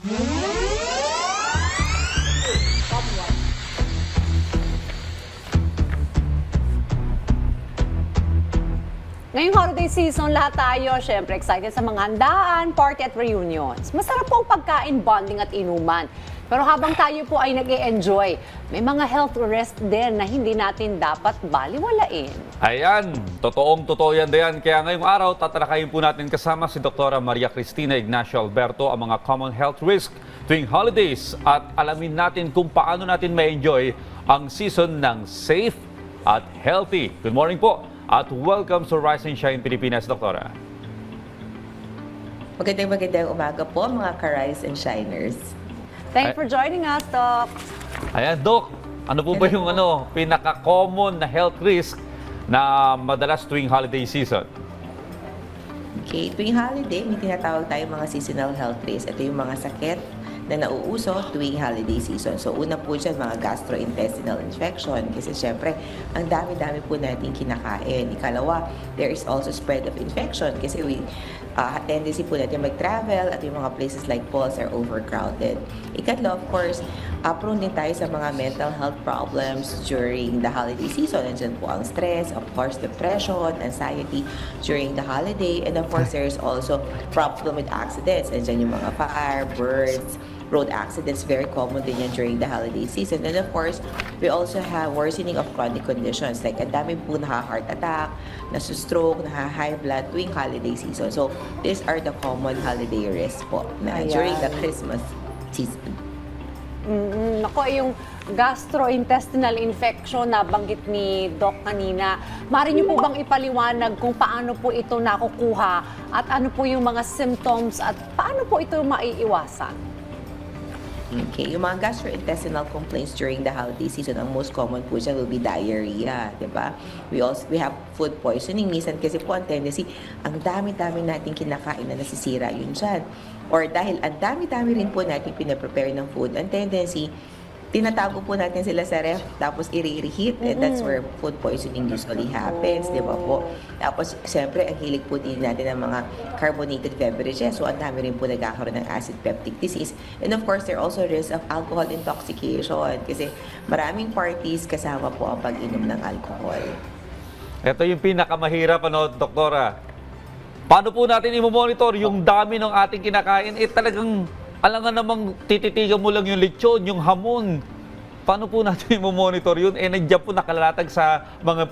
Ngayong holiday season, lahat tayo, syempre, excited sa mga handaan, party at reunions. Masarap po ang pagkain, bonding at inuman. Pero habang tayo po ay nag-e-enjoy, may mga health risk din na hindi natin dapat baliwalain. Ayan, totoong-totoo yan diyan. Kaya ngayong araw, tatalakayin po natin kasama si Dr. Maria Cristina Ignacio Alberto ang mga common health risk tuwing holidays at alamin natin kung paano natin ma-enjoy ang season ng safe at healthy. Good morning po at welcome to Rise and Shine Pilipinas, Doktora. Magandang umaga po mga ka-Rise and Shiners. Thanks for joining us, Doc. Ayan, Dok, ano po ba yung pinaka-common na health risk na madalas tuwing holiday season? Okay, tuwing holiday, may tinatawag tayong mga seasonal health risks. Ito yung mga sakit na nauuso tuwing holiday season. So, una po dyan, mga gastrointestinal infection. Kasi syempre, ang dami-dami po natin kinakain. Ikalawa, there is also spread of infection. Kasi tendency po natin mag-travel at yung mga places like malls are overcrowded. Ikatlo, of course, prone din tayo sa mga mental health problems during the holiday season. Nandiyan po ang stress, of course, depression, anxiety during the holiday. And of course, there is also problem with accidents. Nandiyan yung mga fire, birds, road accidents, very common din yan during the holiday season. And of course, we also have worsening of chronic conditions. Like, ang dami po heart attack, nasustroke, high blood tuwing holiday season. So, these are the common holiday risks po na during the Christmas season. Nako, yung gastrointestinal infection na banggit ni Doc kanina, maaari niyo po bang ipaliwanag kung paano po ito nakukuha at ano po yung mga symptoms at paano po ito maiiwasan? Okay, yung mga gastrointestinal complaints during the holiday season, ang most common po dyan will be diarrhea, di ba? We have food poisoning. Minsan kasi po ang tendency, ang dami-dami natin kinakain na nasisira yun dyan. Or dahil ang dami-dami rin po natin pinaprepare ng food, ang tendency, tinatago po natin sila sa ref, tapos i-reheat, and that's where food poisoning usually happens, di ba po? Tapos, siyempre, ang hilig po din natin ng mga carbonated beverages, so ang dami rin po nagkakaroon ng acid peptic disease. And of course, there are also risks of alcohol intoxication, kasi maraming parties kasama po ang pag-inom ng alcohol. Ito yung pinakamahirap, Doktora. Paano po natin i-monitor yung dami ng ating kinakain? Talagang alangan namang tititigan mo lang yung lechon, yung hamon. Paano po natin i-monitor yun? Nandiyan po nakalatag sa mga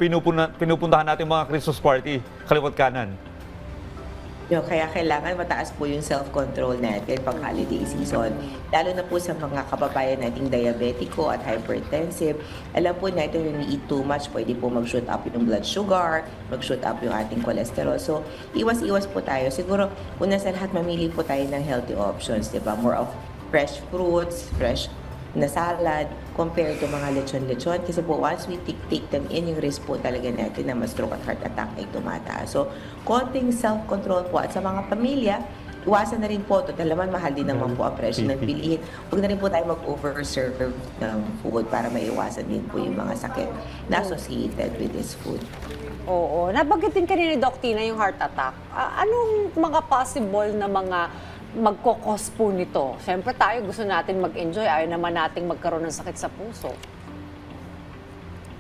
pinupuntahan natin mga Christmas party, kaliwat kanan. Kaya kailangan mataas po yung self-control natin pag holiday season. Lalo na po sa mga kababayan nating diabetiko at hypertensive. Alam po natin when we eat too much, pwede po mag-shoot up yung blood sugar, mag-shoot up yung ating cholesterol. So, iwas-iwas po tayo. Siguro, una sa lahat, mamili po tayo ng healthy options, di ba? More of fresh fruits, fresh na salad, compared to mga lechon-lechon. Kasi po, once we take them in, yung risk po talaga natin na ma-stroke at heart attack ay tumataas. So, konting self-control po. At sa mga pamilya, iwasan na rin po ito. Dalaman, mahal din naman po ang presyo ng bilihin. Huwag na rin po tayo mag-overserve ng food para maiwasan din po yung mga sakit na associated with this food. Oo, nabanggit din kanina ni Doc Tina yung heart attack. Anong mga possible na mga magkokos po nito? Siyempre tayo gusto natin mag-enjoy, ayaw naman nating magkaroon ng sakit sa puso.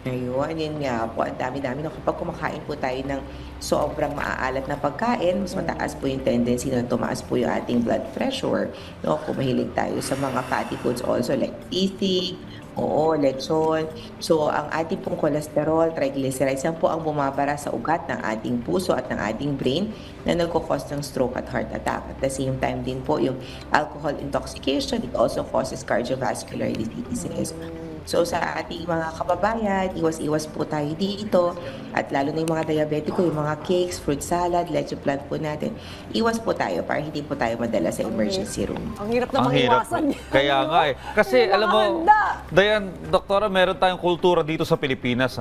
Ayun, yun nga po. Ang dami-dami na kapag kumakain po tayo ng sobrang maaalat na pagkain, mas mataas po yung tendency na tumaas po yung ating blood pressure. No? Kung mahilig tayo sa mga fatty foods also like sisig, lechon. So, ang ating pong cholesterol, triglycerides, yan po ang bumabara sa ugat ng ating puso at ng ating brain na nagkukos ng stroke at heart attack. At the same time din po yung alcohol intoxication, it also causes cardiovascular diseases. So sa ating mga kababayan, iwas-iwas po tayo dito. At lalo na yung mga diabetiko, yung mga cakes, fruit salad, leche plan po natin. Iwas po tayo para hindi po tayo madala sa emergency room. Ang hirap namang iwasan. Kaya nga eh. Kasi alam mo, Dayan, Doktora, meron tayong kultura dito sa Pilipinas,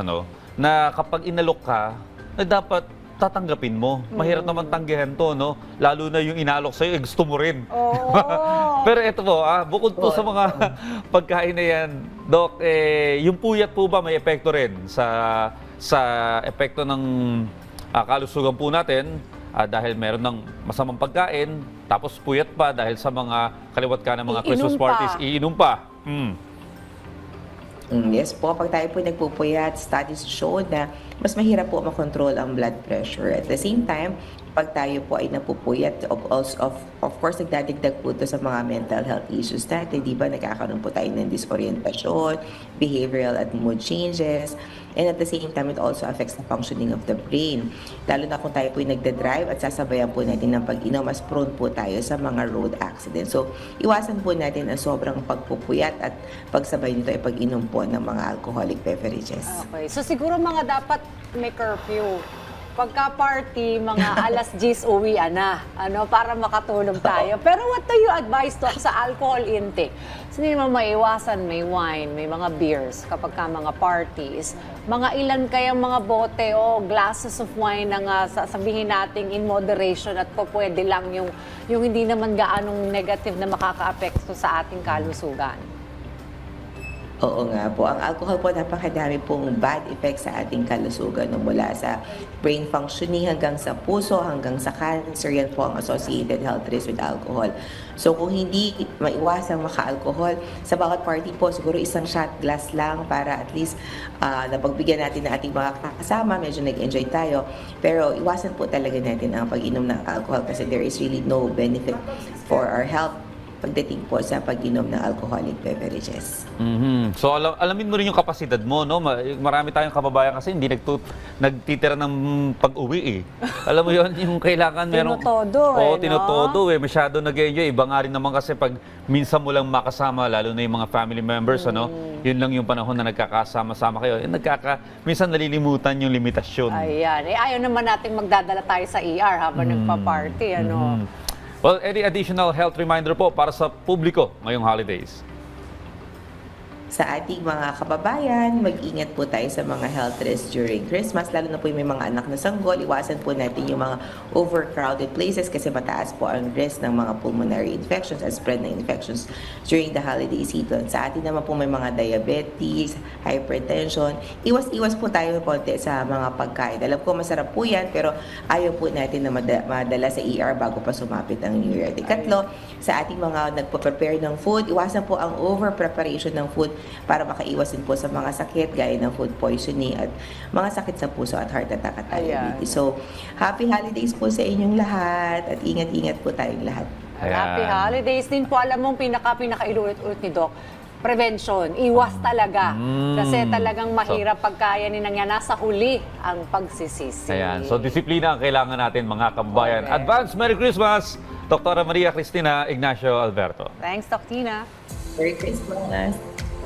na kapag inalok ka, dapat tatanggapin mo. Mahirap naman tanggihan to, no? Lalo na yung inaalok sa'yo, gusto mo rin. Pero ito po, bukod po sa mga pagkain na yan, Doc, yung puyat po ba may epekto rin sa epekto ng kalusugan po natin? dahil meron ng masamang pagkain, tapos puyat pa dahil sa mga kaliwat ka ng mga Iinom Christmas pa. parties, iinom pa. Yes po, pag tayo po nagpupuyat, studies show na mas mahirap po makontrol ang blood pressure. At the same time, pag tayo po ay napupuyat, of course, nagdadagdag po ito sa mga mental health issues natin. Di ba, nagkakaroon po tayo ng disorientasyon, behavioral at mood changes. And at the same time, it also affects the functioning of the brain. Lalo na kung tayo po ay nagdadrive at sasabayan po natin ng pag-inom, mas prone po tayo sa mga road accidents. So, iwasan po natin ang sobrang pagpupuyat at pagsabay nito ay pag-inom po ng mga alcoholic beverages. Okay. So siguro mga dapat may curfew. Pagka-party, mga alas 10 uwian na, para makatulog tayo. Pero what do you advise to sa alcohol intake? So, hindi naman maiwasan, may wine, may mga beers kapag ka mga parties. Mga ilan kayang mga bote o glasses of wine na sasabihin natin in moderation at pwede lang yung hindi naman gaanong negative na makaka-apekto sa ating kalusugan. Oo nga po. Ang alcohol po, napakadami pong bad effects sa ating kalusugan. Mula sa brain functioning hanggang sa puso, hanggang sa cancer. Yan po ang associated health risk with alcohol. So kung hindi maiwasang maka-alcohol, sa bawat party po, siguro isang shot glass lang para at least napagbigyan natin ng ating mga kasama. Medyo nag-enjoy tayo. Pero iwasan po talaga natin ang pag-inom ng alcohol kasi there is really no benefit for our health pagdating po sa pag-inom ng alcoholic beverages. So alamin mo rin yung kapasidad mo, no? Marami tayong kababayan kasi hindi nagtitira ng pag-uwi eh. Alam mo yon, yung kailangan meron. Tinotodo Oo, no? tinotodo eh. Masyado nag-enjoy. Iba nga rin naman kasi pag minsan mo lang makasama, lalo na yung mga family members, yun lang yung panahon na nagkakasama-sama kayo. Minsan nalilimutan yung limitasyon. Ayan. Ayaw naman natin magdadala tayo sa ER habang nagpa-party, Well, any additional health reminder po para sa publiko ngayong holidays? Sa ating mga kababayan, mag-ingat po tayo sa mga health risks during Christmas, lalo na po yung may mga anak na sanggol. Iwasan po natin yung mga overcrowded places kasi mataas po ang risk ng mga pulmonary infections at spread ng infections during the holiday season. Sa atin naman po may mga diabetes, hypertension. Iwas-iwas po tayo konti sa mga pagkain. Alam ko masarap po yan, pero ayaw po natin na madala sa ER bago pa sumapit ang New Year. Ikatlo, sa ating mga nagpo-prepare ng food, iwasan po ang over-preparation ng food para makaiwas din po sa mga sakit gaya ng food poisoning at mga sakit sa puso at heart attack at diabetes. So, happy holidays po sa inyong lahat at ingat-ingat po tayong lahat. Happy holidays din po. Alam mo, pinaka-ilulit-ulit ni Doc, prevention. Iwas talaga. Kasi talagang mahirap pagkaya ni nang yan. Nasa huli ang pagsisisi. Ayan. So, disiplina ang kailangan natin, mga kababayan. Okay. Advance Merry Christmas, Dr. Maria Cristina Ignacio Alberto. Thanks, Doc Tina. Merry Christmas!